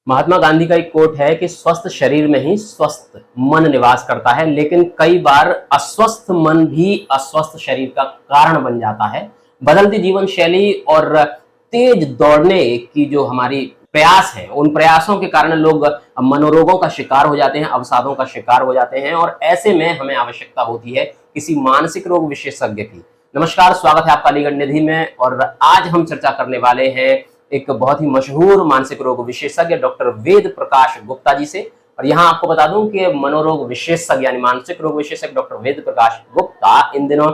महात्मा गांधी का एक कोट है कि स्वस्थ शरीर में ही स्वस्थ मन निवास करता है, लेकिन कई बार अस्वस्थ मन भी अस्वस्थ शरीर का कारण बन जाता है। बदलती जीवन शैली और तेज दौड़ने की जो हमारी प्रयास है, उन प्रयासों के कारण लोग मनोरोगों का शिकार हो जाते हैं, अवसादों का शिकार हो जाते हैं और ऐसे में हमें आवश्यकता होती है किसी मानसिक रोग विशेषज्ञ की। नमस्कार, स्वागत है आपका अलीगढ़ निधि में। और आज हम चर्चा करने वाले हैं एक बहुत ही मशहूर मानसिक रोग विशेषज्ञ डॉक्टर वेद प्रकाश गुप्ता जी से। और यहाँ आपको बता दूं कि मनोरोग विशेषज्ञ यानी मानसिक रोग विशेषज्ञ डॉक्टर वेद प्रकाश गुप्ता इन दिनों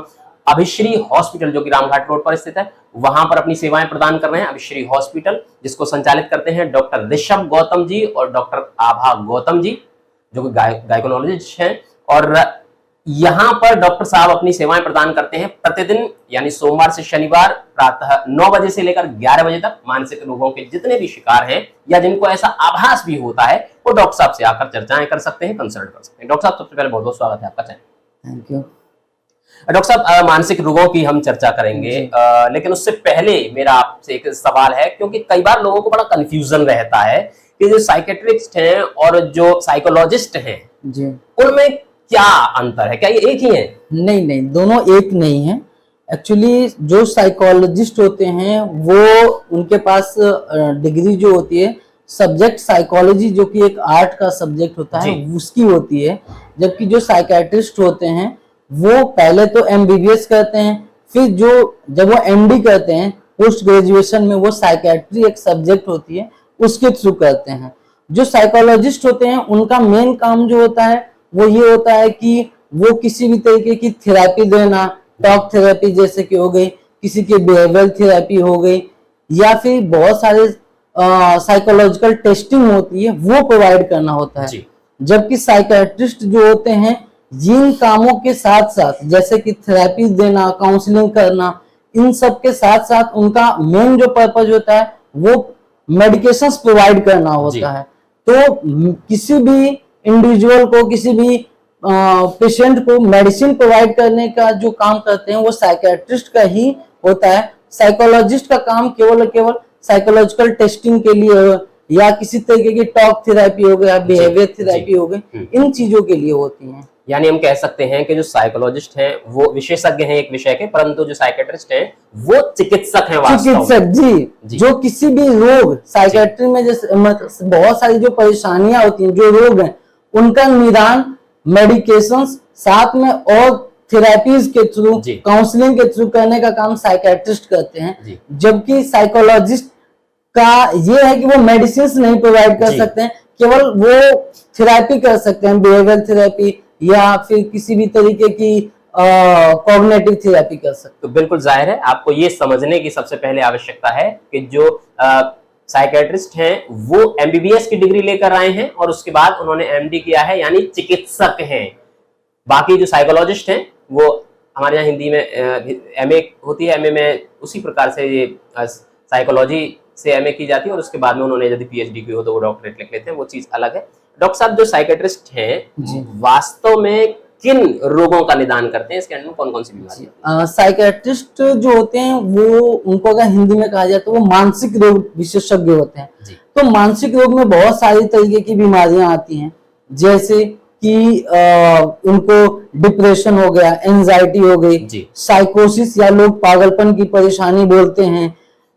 अभिश्री हॉस्पिटल जो कि रामघाट रोड पर स्थित है, वहां पर अपनी सेवाएं प्रदान कर रहे हैं। अभिश्री हॉस्पिटल जिसको संचालित करते हैं डॉक्टर ऋषभ गौतम जी और डॉक्टर आभा गौतम जी, जो कि गायकोनोलॉजिस्ट हैं। और यहाँ पर डॉक्टर साहब अपनी सेवाएं प्रदान करते हैं प्रतिदिन, यानी सोमवार से शनिवार प्रातः 9 बजे से लेकर 11 बजे तक। मानसिक रोगों के जितने भी शिकार हैं या जिनको ऐसा आभास भी होता है, वो डॉक्टर साहब से आकर चर्चाएं कर सकते हैं, कंसल्ट कर सकते हैं। डॉक्टर साहब, सबसे पहले बहुत बहुत स्वागत है आपका चैनल। Thank you. डॉक्टर साहब, मानसिक रोगों की हम चर्चा करेंगे, लेकिन उससे पहले मेरा आपसे एक सवाल है, क्योंकि कई बार लोगों को बड़ा कंफ्यूजन रहता है कि जो साइकेट्रिस्ट हैं और जो साइकोलॉजिस्ट हैं जी, उनमें क्या अंतर है? क्या ये एक ही है? नहीं नहीं, दोनों एक नहीं है। एक्चुअली जो साइकोलॉजिस्ट होते हैं वो उनके पास डिग्री जो होती है सब्जेक्ट साइकोलॉजी, जो कि एक आर्ट का सब्जेक्ट होता है, उसकी होती है। जबकि जो साइकेट्रिस्ट होते हैं वो पहले तो एमबीबीएस करते हैं, फिर जब वो एमडी करते हैं पोस्ट ग्रेजुएशन में, वो साइकेट्री एक सब्जेक्ट होती है, उसके थ्रू करते हैं। जो साइकोलॉजिस्ट होते हैं उनका मेन काम जो होता है वो ये होता है कि वो किसी भी तरीके की थेरेपी देना, टॉक थेरेपी जैसे कि हो गई, किसी की बिहेवियर थेरेपी हो गई, या फिर बहुत सारे साइकोलॉजिकल टेस्टिंग होती है, वो प्रोवाइड करना होता है। जबकि साइकेट्रिस्ट जो होते हैं जिन कामों के साथ साथ, जैसे कि थेरेपी देना, काउंसलिंग करना, इन सब के साथ साथ उनका मेन जो पर्पज होता है वो मेडिकेशंस प्रोवाइड करना होता है। तो किसी भी इंडिविजुअल को, किसी भी पेशेंट को मेडिसिन प्रोवाइड करने का जो काम करते हैं वो साइकेट्रिस्ट का ही होता है। साइकोलॉजिस्ट का काम केवल साइकोलॉजिकल टेस्टिंग के लिए या किसी तरीके की टॉक थेरेपी हो गया, बिहेवियर थेरेपी हो गई, इन चीजों के लिए होती हैं। यानी हम कह सकते हैं कि जो साइकोलॉजिस्ट हैं वो विशेषज्ञ हैं एक विषय के, परंतु जो साइकेट्रिस्ट हैं वो चिकित्सक हैं वास्तव में। चिकित्सक जी, जो किसी भी रोग, साइकेट्री में जैसे बहुत सारी जो परेशानियां होती हैं, जो रोग हैं, उनका निदान मेडिकेशंस साथ में और थेरेपीज के थ्रू, काउंसलिंग के थ्रू करने का काम साइकेट्रिस्ट करते हैं। जबकि साइकोलॉजिस्ट का ये है कि वो मेडिसिन नहीं प्रोवाइड कर सकते हैं, केवल वो थेरेपी कर सकते हैं, बिहेवियर थेरेपी या फिर किसी भी तरीके की कॉग्निटिव थेरेपी कर सकते हैं। तो बिल्कुल जाहिर है आपको ये समझने की सबसे पहले आवश्यकता है कि जो साइकेट्रिस्ट हैं वो एमबीबीएस की डिग्री लेकर आए हैं और उसके बाद उन्होंने एमडी किया है, यानी चिकित्सक हैं। बाकी जो साइकोलॉजिस्ट हैं वो हमारे यहाँ हिंदी में एमए होती है, एमए में उसी प्रकार से ये साइकोलॉजी से एमए की जाती है और उसके बाद में उन्होंने यदि पीएचडी की हो तो वो डॉक्टरेट लिख लेते हैं, वो चीज अलग है। डॉक्टर साहब, जो साइकेट्रिस्ट हैं वास्तव में किन रोगों का निदान करते हैं? इसके अंदर कौन कौन सी बीमारियां? साइकेट्रिस्ट जो होते हैं वो, उनको अगर हिंदी में कहा जाए तो वो मानसिक रोग विशेषज्ञ होते हैं। तो मानसिक रोग में बहुत सारी तरीके की बीमारियां आती हैं, जैसे कि उनको डिप्रेशन हो गया, एंजाइटी हो गई, साइकोसिस या लोग पागलपन की परेशानी बोलते हैं,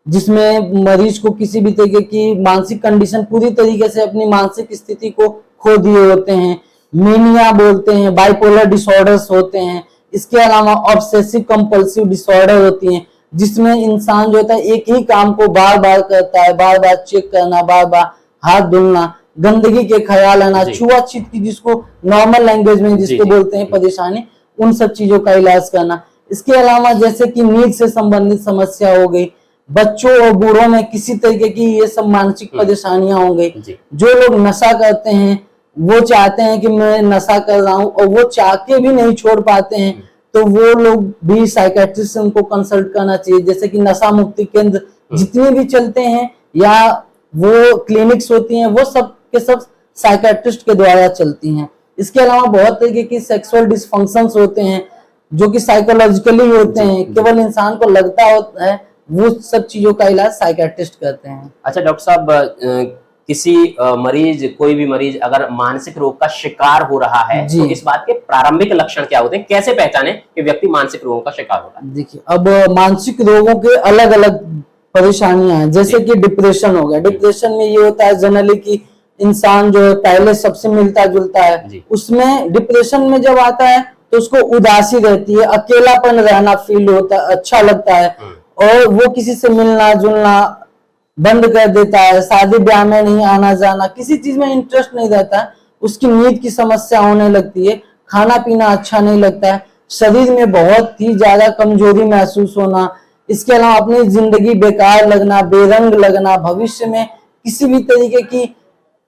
जिसमें मरीज को किसी भी तरीके की मानसिक कंडीशन पूरी तरीके से अपनी मानसिक स्थिति को खो दिए होते हैं, मेनिया बोलते हैं, बाइपोलर डिसऑर्डर्स होते हैं। इसके अलावा ऑब्सेसिव कंपल्सिव डिसऑर्डर होती हैं, जिसमें इंसान जो होता है एक ही काम को बार बार करता है, बार बार चेक करना, बार बार हाथ धुलना, गंदगी के ख्याल आना, छुआछूत की जिसको नॉर्मल लैंग्वेज में जिसको बोलते हैं परेशानी, उन सब चीजों का इलाज करना। इसके अलावा जैसे कि नींद से संबंधित समस्या हो गई, बच्चों और बूढ़ों में किसी तरीके की ये सब मानसिक परेशानियां हो गई। जो लोग नशा करते हैं वो चाहते हैं कि मैं नशा कर रहा हूं और वो चाह के भी नहीं छोड़ पाते हैं, तो वो लोग भी साइकेट्रिस्ट से उनको कंसल्ट करना चाहिए। जैसे कि नशा मुक्ति केंद्र जितने भी चलते हैं या वो क्लिनिक्स होती हैं, वो सब के सब साइकेट्रिस्ट के द्वारा चलती हैं। इसके अलावा बहुत तरीके की सेक्सुअल डिसफंक्शंस होते हैं जो कि साइकोलॉजिकली होते हैं, केवल इंसान को लगता होता है, वो सब चीजों का इलाज साइकेट्रिस्ट करते हैं। अच्छा डॉक्टर साहब, किसी मरीज, कोई भी मरीज अगर मानसिक रोग का शिकार हो रहा है जी। तो इस बात के प्रारंभिक लक्षण क्या होते हैं, कैसे पहचाने कि व्यक्ति मानसिक रोगों का शिकार हो रहा है? देखिए, अब मानसिक रोगों के अलग अलग परेशानियां हैं, जैसे जी। कि डिप्रेशन हो गया। डिप्रेशन में ये होता है जनरली कि इंसान जो है पहले सबसे मिलता जुलता है, जी। उसमें डिप्रेशन में जब आता है तो उसको उदासी रहती है, अकेलापन रहना फील होता है, अच्छा लगता है, और वो किसी से मिलना जुलना बंद कर देता है, शादी ब्याह में नहीं आना जाना, किसी चीज में इंटरेस्ट नहीं रहता है, उसकी नींद की समस्या होने लगती है, खाना पीना अच्छा नहीं लगता है, शरीर में बहुत ही ज्यादा कमजोरी महसूस होना, इसके अलावा अपनी जिंदगी बेकार लगना, बेरंग लगना, भविष्य में किसी भी तरीके की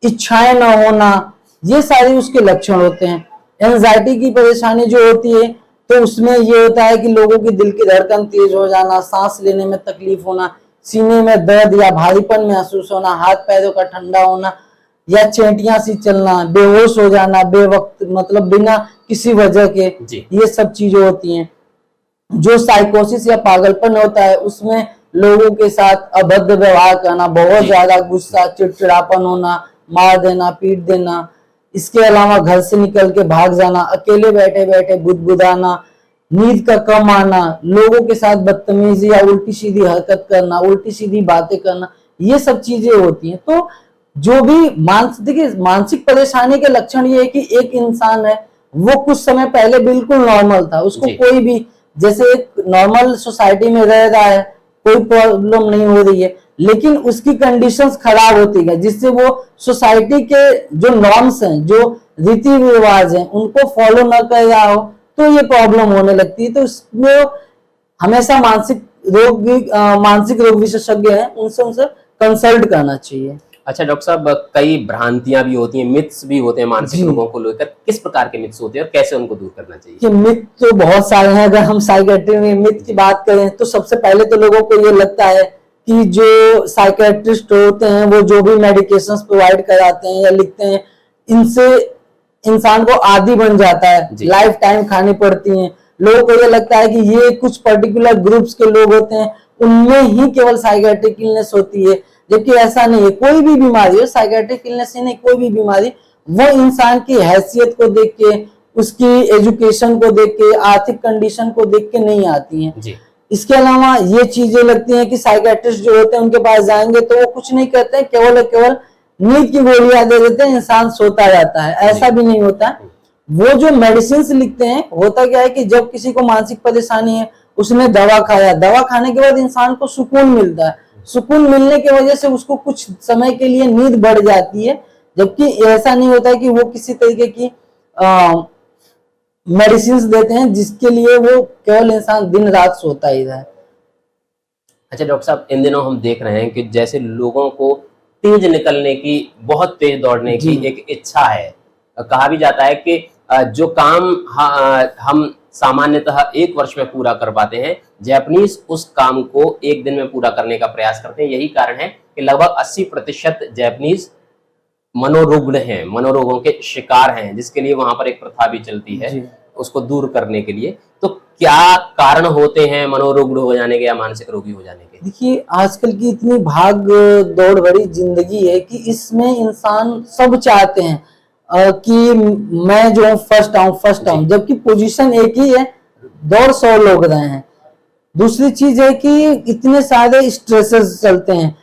इच्छाएं न होना, ये सारे उसके लक्षण होते हैं। एंजाइटी की परेशानी जो होती है तो उसमें ये होता है कि लोगों की दिल की धड़कन तेज हो जाना, सांस लेने में तकलीफ होना, सीने में दर्द या भारीपन महसूस होना, हाथ पैरों का ठंडा होना या चेंटियां सी चलना, बेहोश हो जाना बेवक्त, मतलब बिना किसी वजह के, जी। ये सब चीजें होती हैं। जो साइकोसिस या पागलपन होता है उसमें लोगों के साथ अभद्र व्यवहार करना, बहुत जी। ज्यादा गुस्सा, चिड़चिड़ापन होना, मार देना, पीट देना, इसके अलावा घर से निकल के भाग जाना, अकेले बैठे बैठे बुदबुदाना, नींद का कम आना, लोगों के साथ बदतमीजी या उल्टी सीधी हरकत करना, उल्टी सीधी बातें करना, ये सब चीजें होती हैं। तो जो भी देखिए मानसिक परेशानी के लक्षण ये है कि एक इंसान है वो कुछ समय पहले बिल्कुल नॉर्मल था, उसको जी। कोई भी, जैसे एक नॉर्मल सोसाइटी में रह रहा है, कोई प्रॉब्लम नहीं हो रही है, लेकिन उसकी कंडीशंस खराब होती गई, जिससे वो सोसाइटी के जो नॉर्म्स हैं, जो रीति रिवाज हैं, उनको फॉलो न कर रहा हो तो ये प्रॉब्लम होने लगती है। तो इसमें हमेशा मानसिक रोग विशेषज्ञ हैं, उनसे कंसल्ट करना चाहिए। अच्छा डॉक्टर साहब, कई भ्रांतियां भी होती हैं, मिथ्स भी होते हैं मानसिक जी। रोगों को लेकर, किस प्रकार के मिथ्स होते हैं और कैसे उनको दूर करना चाहिए? कि मिथ तो बहुत सारे हैं। अगर हम साइकेट्री में मिथ की बात करें तो सबसे पहले तो लोगों को ये लगता है कि जो साइकेट्रिस्ट होते हैं वो जो भी मेडिकेशंस प्रोवाइड कराते हैं या लिखते हैं, इनसे इंसान को आदी बन जाता है, जी। लाइफ टाइम खानी पड़ती हैं। लोगों को ये लगता है कि ये कुछ पर्टिकुलर ग्रुप्स के लोग होते हैं, उनमें ही केवल साइकेट्रिक इलनेस होती है, जबकि ऐसा नहीं है। कोई भी बीमारी हो, साइकेट्रिक इलनेस ही नहीं, कोई भी बीमारी वो इंसान की हैसियत को देख के, उसकी एजुकेशन को देख के, आर्थिक कंडीशन को देख के नहीं आती हैं। जी। इसके अलावा ये चीजें लगती हैं कि साइकेट्रिस्ट जो होते हैं उनके पास जाएंगे तो वो कुछ नहीं करते हैं, केवल केवल नींद की गोलियां दे देते हैं, इंसान सोता जाता है। ऐसा भी नहीं होता। वो जो मेडिसिन लिखते हैं, होता क्या है कि जब किसी को मानसिक परेशानी है, उसने दवा खाया, दवा खाने के बाद इंसान को सुकून मिलता है, सुकून मिलने की वजह से उसको कुछ समय के लिए नींद बढ़ जाती है, जबकि ऐसा नहीं होता है कि वो किसी तरीके की मेडिसिन देते हैं जिसके लिए वो केवल इंसान दिन रात सोता ही रहे। अच्छा डॉक्टर साहब, इन दिनों हम देख रहे हैं कि जैसे लोगों को तेज निकलने की, बहुत तेज दौड़ने की एक इच्छा है। कहा भी जाता है कि जो काम हम सामान्यतः 1 वर्ष में पूरा कर पाते हैं, जैपनीज उस काम को 1 दिन में पूरा करने का प्रयास करते हैं। यही कारण है कि लगभग 80% जैपनीज मनोरुग्ण हैं, मनोरोगों के शिकार हैं, जिसके लिए वहां पर एक प्रथा भी चलती है उसको दूर करने के लिए। तो क्या कारण होते हैं मनोरुग्ण हो जाने के या मानसिक रोगी हो जाने के? देखिए, आजकल की इतनी भाग दौड़ भरी जिंदगी है कि इसमें इंसान सब चाहते हैं कि मैं जो हूँ फर्स्ट आऊं, जबकि पोजीशन एक ही है, दौड़ 100 लोग रहे हैं। दूसरी चीज है कि इतने सारे स्ट्रेसेस चलते हैं,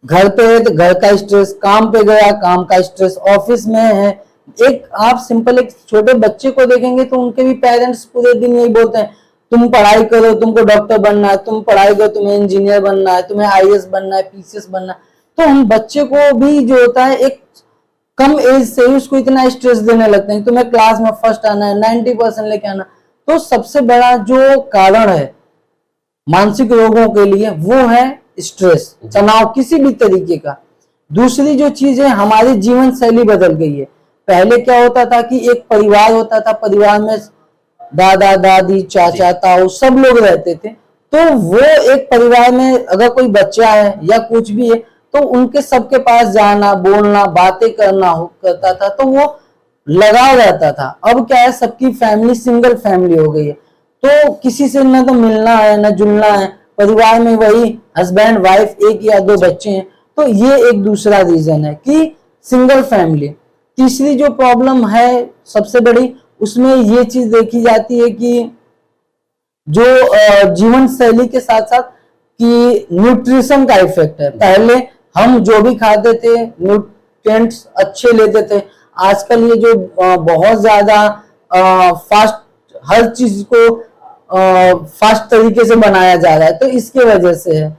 घर पे है तो घर का स्ट्रेस, काम पे गया काम का स्ट्रेस, ऑफिस में है। एक आप सिंपल एक छोटे बच्चे को देखेंगे तो उनके भी पेरेंट्स पूरे दिन यही बोलते हैं, तुम पढ़ाई करो, तुमको डॉक्टर बनना है, तुम पढ़ाई करो, तुम्हें इंजीनियर बनना है, तुम्हें आईएएस बनना है, पीसीएस बनना है। तो हम बच्चे को भी जो होता है एक कम एज से ही उसको इतना स्ट्रेस देने लगते हैं, तुम्हें क्लास में फर्स्ट आना है, 90% लेके आना। तो सबसे बड़ा जो कारण है मानसिक रोगों के लिए वो है स्ट्रेस, तनाव किसी भी तरीके का। दूसरी जो चीज है, हमारी जीवन शैली बदल गई है। पहले क्या होता था कि एक परिवार होता था, परिवार में दादा दादी चाचा ताऊ सब लोग रहते थे, तो वो एक परिवार में अगर कोई बच्चा है या कुछ भी है तो उनके सबके पास जाना, बोलना, बातें करना करता था, तो वो लगाव रहता था। अब क्या है, सबकी फैमिली सिंगल फैमिली हो गई है, तो किसी से न तो मिलना है न जुलना है, परिवार में वही हस्बैंड वाइफ, 1 या 2 बच्चे हैं, तो ये एक दूसरा रीजन है कि सिंगल फैमिली। तीसरी जो प्रॉब्लम है सबसे बड़ी, उसमें ये चीज देखी जाती है कि जो जीवन शैली के साथ साथ कि न्यूट्रिशन का इफेक्ट है। पहले हम जो भी खाते थे न्यूट्रिएंट्स अच्छे लेते थे, आजकल ये जो बहुत ज्यादा फास्ट, हर चीज को फास्ट तरीके से बनाया जा रहा है, तो इसके वजह से है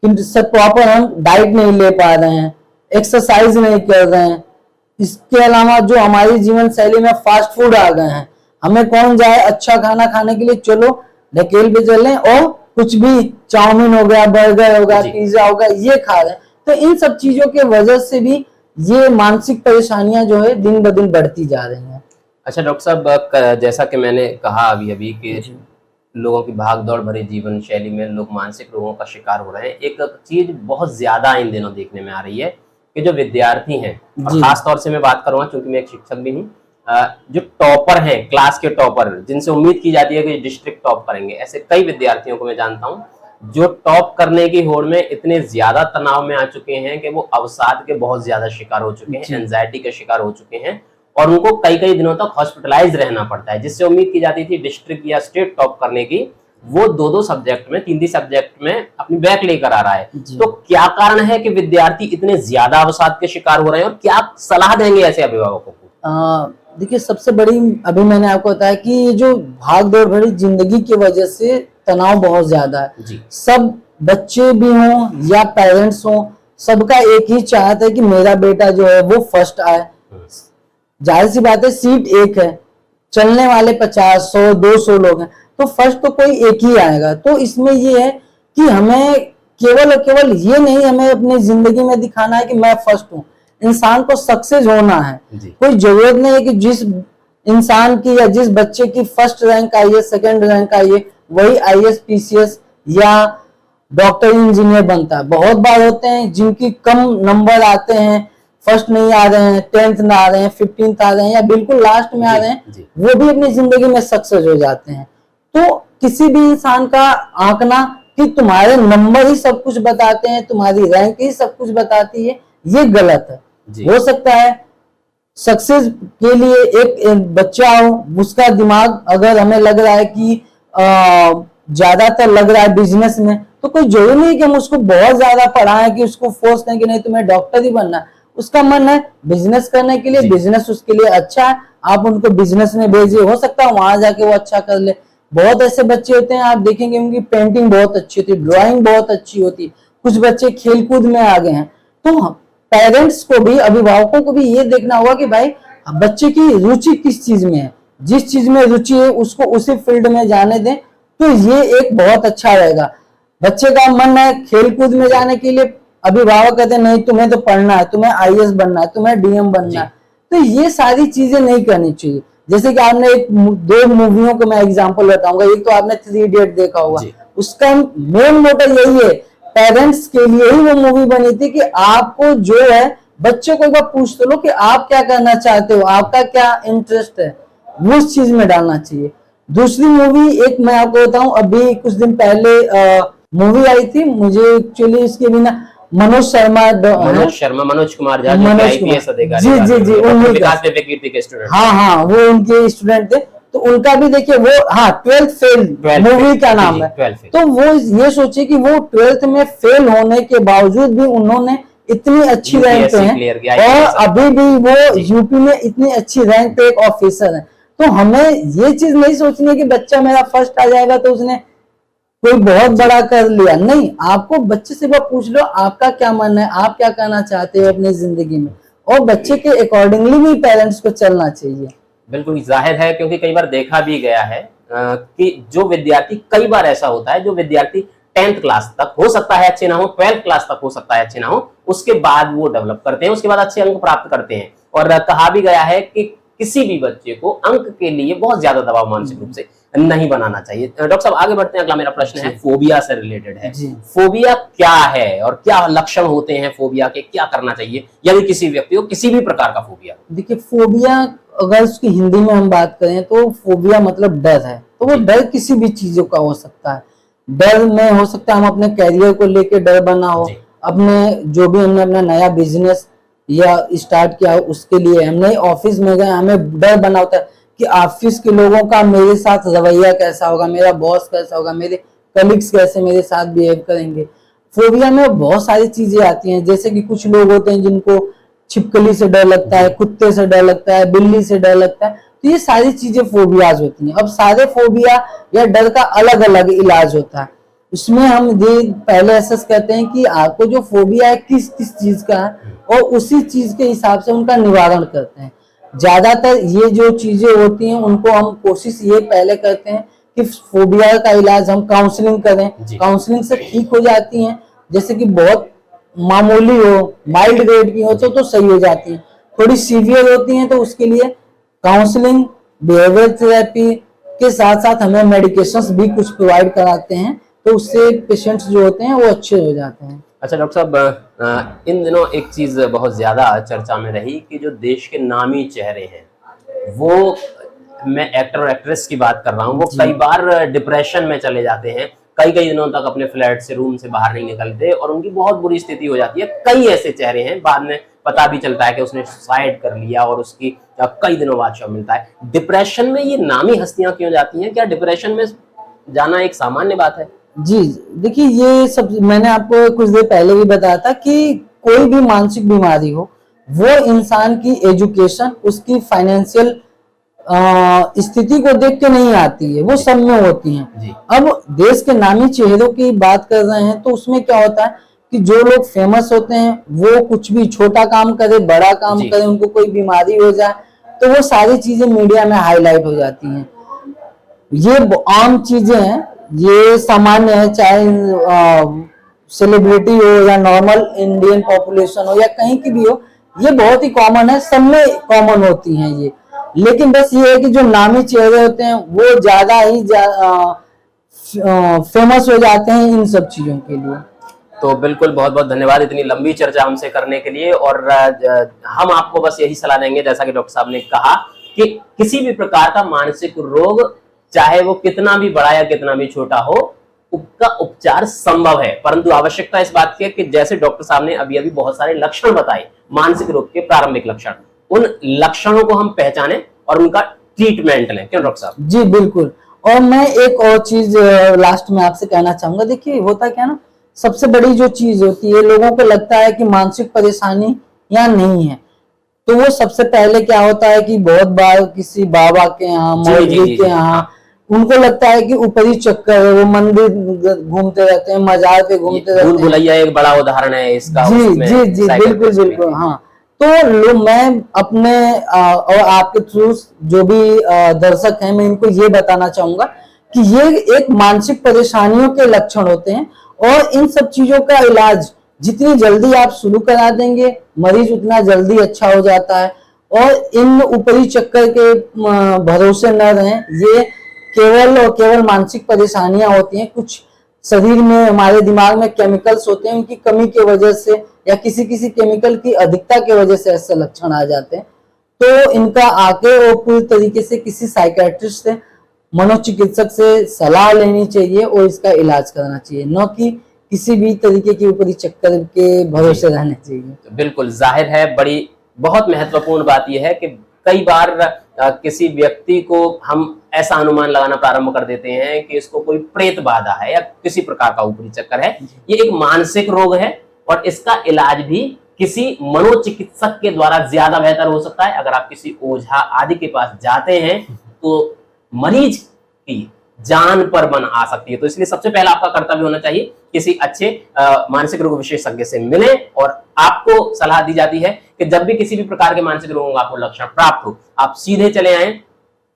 कि सब प्रॉपर हम डाइट नहीं ले पा रहे हैं, एक्सरसाइज नहीं कर रहे हैं। इसके अलावा जो हमारी जीवन शैली में फास्ट फूड आ गए हैं, हमें कौन जाए अच्छा खाना खाने के लिए, चलो ढकेल पे चलें और कुछ भी चाउमीन हो गया, बर्गर हो गया, पिज्जा हो गया, ये खा रहे हैं। तो इन सब चीजों के वजह से भी ये मानसिक परेशानियां जो है दिन ब दिन बढ़ती जा रही हैं। अच्छा डॉक्टर साहब, जैसा कि मैंने कहा अभी कि लोगों की भाग दौड़ भरी जीवन शैली में लोग मानसिक रोगों का शिकार हो रहे हैं। एक चीज बहुत ज्यादा इन दिनों देखने में आ रही है कि जो विद्यार्थी हैं, और खास तौर से मैं बात करूंगा क्योंकि मैं एक शिक्षक भी हूँ, जो टॉपर हैं, क्लास के टॉपर, जिनसे उम्मीद की जाती है कि डिस्ट्रिक्ट टॉप करेंगे, ऐसे कई विद्यार्थियों को मैं जानता हूँ जो टॉप करने की होड़ में इतने ज्यादा तनाव में आ चुके हैं कि वो अवसाद के बहुत ज्यादा शिकार हो चुके हैं, एंजाइटी के शिकार हो चुके हैं, और उनको कई कई दिनों तक हॉस्पिटलाइज रहना पड़ता है। जिससे उम्मीद की जाती थी डिस्ट्रिक्ट या स्टेट टॉप करने की, वो दो सब्जेक्ट में, तीन सब्जेक्ट में अपनी बैक लेकर आ रहा है। तो क्या कारण है कि विद्यार्थी इतने ज्यादा अवसाद के शिकार हो रहे हैं, और क्या सलाह देंगे ऐसे अभिभावकों को? देखिए, सबसे बड़ी, अभी मैंने आपको बताया कि ये जो भाग दौड़ भरी जिंदगी की वजह से तनाव बहुत ज्यादा है। सब बच्चे भी हों या पेरेंट्स हों, सबका एक ही चाहता है कि मेरा बेटा जो है वो फर्स्ट आए। जाहिर सी बात है, सीट एक है, चलने वाले 50, 100, 200 लोग हैं, तो फर्स्ट तो कोई एक ही आएगा। तो इसमें ये है कि हमें केवल और केवल ये नहीं, हमें अपनी जिंदगी में दिखाना है कि मैं फर्स्ट हूँ। इंसान को सक्सेस होना है। कोई जरूरत नहीं है कि जिस इंसान की या जिस बच्चे की फर्स्ट रैंक आई है, सेकंड रैंक आई है, वही आईएएस, पीसीएस या डॉक्टर, इंजीनियर बनता है। बहुत बार होते हैं जिनकी कम नंबर आते हैं, फर्स्ट नहीं आ रहे हैं, 10th में आ रहे हैं, 15th आ रहे हैं, या बिल्कुल लास्ट में आ रहे हैं, वो भी अपनी जिंदगी में सक्सेस हो जाते हैं। तो किसी भी इंसान का आंकना कि तुम्हारे नंबर ही सब कुछ बताते हैं, तुम्हारी रैंक ही सब कुछ बताती है, ये गलत है। हो सकता है सक्सेस के लिए एक बच्चा हो, उसका दिमाग अगर हमें लग रहा है कि ज्यादातर लग रहा है बिजनेस में, तो कोई जरूरी नहीं कि हम उसको बहुत ज्यादा पढ़ाएं कि उसको फोर्स करें कि नहीं तुम्हें डॉक्टर ही बनना है। उसका मन है बिजनेस करने के लिए, बिजनेस उसके लिए अच्छा है, आप उनको बिजनेस में भेजिए, हो सकता है वहां जाके वो अच्छा कर ले। बहुत ऐसे बच्चे होते हैं, आप देखेंगे उनकी पेंटिंग बहुत अच्छी होती है, ड्राइंग बहुत अच्छी होती है, कुछ बच्चे खेलकूद में आगे हैं। तो पेरेंट्स को भी, अभिभावकों को भी ये देखना होगा कि भाई बच्चे की रुचि किस चीज में है, जिस चीज में रुचि है उसको उसी फील्ड में जाने दें, तो ये एक बहुत अच्छा रहेगा। बच्चे का मन है खेलकूद में जाने के लिए, अभिभावक कहते हैं नहीं तुम्हें तो पढ़ना है, तुम्हें आईएएस बनना है, तुम्हें डीएम बनना है, तो ये सारी चीजें नहीं करनी चाहिए। जैसे कि आपने दो मूवियों को मैं एग्जांपल बताऊंगा, एक तो आपने 3 इडियट देखा होगा, उसका मेन मोटिव यही है, पेरेंट्स के लिए ही वो मूवी बनी थी कि आपको जो है, बच्चे को एक बार पूछ तो लो कि आप क्या करना चाहते हो, आपका क्या इंटरेस्ट है, वो उस चीज में डालना चाहिए। दूसरी मूवी एक मैं आपको बताऊं, अभी कुछ दिन पहले मूवी आई थी, मुझे एक्चुअली इसके बिना मनोज कुमार झा, आईपीएस अधिकारी, जी विकास कीर्ति के स्टूडेंट, हाँ वो उनके स्टूडेंट थे। तो उनका भी देखिए वो, हाँ 12th फेल मूवी का नाम है। तो वो ये सोचे कि वो 12th में फेल होने के बावजूद भी उन्होंने इतनी अच्छी रैंक पे हैं, और अभी भी वो यूपी में इतनी अच्छी रैंक पे एक ऑफिसर है। तो हमें ये चीज नहीं सोचनी है कि बच्चा मेरा फर्स्ट आ जाएगा तो उसने कोई बहुत बड़ा कर लिया, नहीं। आपको बच्चे से पूछ लो आपका क्या मन है, आप क्या करना चाहते हो अपनी जिंदगी में, और बच्चे के अकॉर्डिंगली भी पेरेंट्स को चलना चाहिए। बिल्कुल जाहिर है, क्योंकि कई बार देखा भी गया है कि जो विद्यार्थी, कई बार ऐसा होता है जो विद्यार्थी 10th क्लास तक हो सकता है अच्छे ना हो, 12th क्लास तक हो सकता है अच्छे ना हो, उसके बाद वो डेवलप करते हैं, उसके बाद अच्छे अंक प्राप्त करते हैं। और कहा भी गया है कि किसी भी बच्चे को अंक के लिए बहुत ज्यादा दबाव मानसिक रूप से नहीं बनाना चाहिए। डॉक्टर साहब आगे बढ़ते हैं, अगला मेरा प्रश्न है फोबिया से रिलेटेड है। फोबिया क्या है और क्या लक्षण होते हैं फोबिया के, क्या करना चाहिए यदि किसी व्यक्ति को किसी भी प्रकार का फोबिया? देखिए, फोबिया अगर उसकी हिंदी में हम बात करें तो फोबिया मतलब डर है। तो वो डर किसी भी चीजों का हो सकता है। डर में हो सकता है हम अपने कैरियर को लेके डर बना हो, अपने जो भी हमने अपना नया बिजनेस या स्टार्ट किया उसके लिए हम नए ऑफिस में गए, हमें डर बना होता है कि ऑफिस के लोगों का मेरे साथ रवैया कैसा होगा, मेरा बॉस कैसा होगा, मेरे कलीग्स कैसे मेरे साथ बिहेव करेंगे। फोबिया में बहुत सारी चीजें आती हैं, जैसे कि कुछ लोग होते हैं जिनको छिपकली से डर लगता है, कुत्ते से डर लगता है, बिल्ली से डर लगता है, तो ये सारी चीजें फोबियाज होती हैं। अब सारे फोबिया या डर का अलग अलग इलाज होता है। उसमें हम ये पहले असेस करते हैं कि आपको जो फोबिया है किस किस चीज का है, और उसी चीज के हिसाब से उनका निवारण करते हैं। ज्यादातर ये जो चीजें होती हैं उनको हम कोशिश ये पहले करते हैं कि फोबिया का इलाज हम काउंसलिंग करें, काउंसलिंग से ठीक हो जाती हैं। जैसे कि बहुत मामूली हो, माइल्ड ग्रेड की हो तो सही हो जाती है, थोड़ी सीवियर होती हैं तो उसके लिए काउंसलिंग, बिहेवियर थेरेपी के साथ साथ हमें मेडिकेशंस भी कुछ प्रोवाइड कराते हैं, तो उससे पेशेंट्स जो होते हैं वो अच्छे हो जाते हैं। अच्छा डॉक्टर साहब, इन दिनों एक चीज बहुत ज्यादा चर्चा में रही कि जो देश के नामी चेहरे हैं वो, मैं एक्टर और एक्ट्रेस की बात कर रहा हूँ, वो कई बार डिप्रेशन में चले जाते हैं, कई कई दिनों तक अपने फ्लैट से, रूम से बाहर नहीं निकलते और उनकी बहुत बुरी स्थिति हो जाती है। कई ऐसे चेहरे हैं, बाद में पता भी चलता है कि उसने सुसाइड कर लिया और उसकी कई दिनों बाद शव मिलता है। डिप्रेशन में ये नामी हस्तियां क्यों जाती हैं? क्या डिप्रेशन में जाना एक सामान्य बात है? जी देखिए, ये सब मैंने आपको कुछ देर पहले भी बताया था कि कोई भी मानसिक बीमारी हो वो इंसान की एजुकेशन, उसकी फाइनेंशियल स्थिति को देख के नहीं आती है, वो सब में होती हैं। अब देश के नामी चेहरों की बात कर रहे हैं तो उसमें क्या होता है कि जो लोग फेमस होते हैं वो कुछ भी छोटा काम करे, बड़ा काम करे, उनको कोई बीमारी हो जाए तो वो सारी चीजें मीडिया में हाईलाइट हो जाती हैं। ये आम चीजें हैं, ये सामान्य है, चाहे सेलिब्रिटी हो या नॉर्मल इंडियन पॉपुलेशन हो या कहीं की भी हो, ये बहुत ही कॉमन है, सब में कॉमन होती हैं ये। लेकिन बस ये है कि जो नामी चेहरे होते हैं वो ज्यादा ही फेमस हो जाते हैं इन सब चीजों के लिए। तो बिल्कुल, बहुत बहुत धन्यवाद इतनी लंबी चर्चा हमसे करने के लिए। और हम आपको बस यही सलाह देंगे, जैसा कि डॉक्टर साहब ने कहा, कि किसी भी प्रकार का मानसिक रोग, चाहे वो कितना भी बड़ा या कितना भी छोटा हो, उसका उपचार संभव है, परंतु आवश्यकता इस बात की है कि जैसे डॉक्टर साहब ने अभी अभी बहुत सारे लक्षण बताए, मानसिक रोग के प्रारंभिक लक्षण, उन लक्षणों को हम पहचानें और उनका ट्रीटमेंट लें। क्यों डॉक्टर साहब? जी बिल्कुल। और मैं एक और चीज लास्ट में आपसे कहना चाहूंगा। देखिए होता क्या ना, सबसे बड़ी जो चीज होती है, लोगों को लगता है कि मानसिक परेशानी या नहीं है, तो वो सबसे पहले क्या होता है कि बहुत बार किसी बाबा के यहाँ, मौलवी के यहाँ, उनको लगता है कि ऊपरी चक्कर है, वो मंदिर घूमते रहते हैं, मजार पे घूमते रहते हैं। भूलैया एक बड़ा उदाहरण है इसका। जी जी जी बिल्कुल बिल्कुल। हाँ, तो मैं अपने और आपके थ्रू जो भी दर्शक हैं, मैं इनको ये बताना चाहूंगा कि ये एक मानसिक परेशानियों के लक्षण होते हैं, और इन सब चीजों का इलाज जितनी जल्दी आप शुरू करा देंगे, मरीज उतना जल्दी अच्छा हो जाता है। और इन ऊपरी चक्कर के भरोसे न रहें, ये केवल और केवल मानसिक परेशानियां होती हैं। कुछ शरीर में, हमारे दिमाग में केमिकल्स होते हैं, उनकी कमी की वजह से या किसी किसी केमिकल की अधिकता की वजह से ऐसे लक्षण आ जाते हैं। तो इनका आके और पूरी तरीके से किसी साइकियाट्रिस्ट से, मनोचिकित्सक से सलाह लेनी चाहिए और इसका इलाज करना चाहिए, न कि किसी भी तरीके के ऊपरी चक्कर के भरोसे रहने चाहिए। बिल्कुल, जाहिर है, बड़ी बहुत महत्वपूर्ण बात यह है कि कई बार किसी व्यक्ति को हम ऐसा अनुमान लगाना प्रारंभ कर देते हैं कि इसको कोई प्रेत बाधा है या किसी प्रकार का ऊपरी चक्कर है। ये एक मानसिक रोग है और इसका इलाज भी किसी मनोचिकित्सक के द्वारा ज्यादा बेहतर हो सकता है। अगर आप किसी ओझा आदि के पास जाते हैं तो मरीज की जान पर बन आ सकती है। तो इसलिए सबसे पहला आपका कर्तव्य होना चाहिए किसी अच्छे मानसिक रोग विशेषज्ञ से मिलें, और आपको सलाह दी जाती है कि जब भी किसी भी प्रकार के मानसिक रोगों का आपको लक्षण प्राप्त हो, आप सीधे चले आए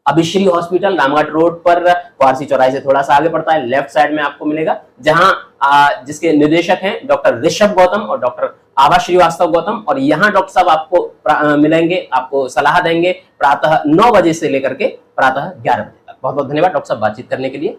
अभिश्री हॉस्पिटल, रामघाट रोड पर, फारसी चौराहे से थोड़ा सा आगे पड़ता है, लेफ्ट साइड में आपको मिलेगा, जहां जिसके निदेशक हैं डॉक्टर ऋषभ गौतम और डॉक्टर आभा श्रीवास्तव गौतम। और यहाँ डॉक्टर साहब आपको मिलेंगे, आपको सलाह देंगे प्रातः 9 बजे से लेकर के प्रातः 11 बजे तक। बहुत बहुत धन्यवाद डॉक्टर साहब बातचीत करने के लिए।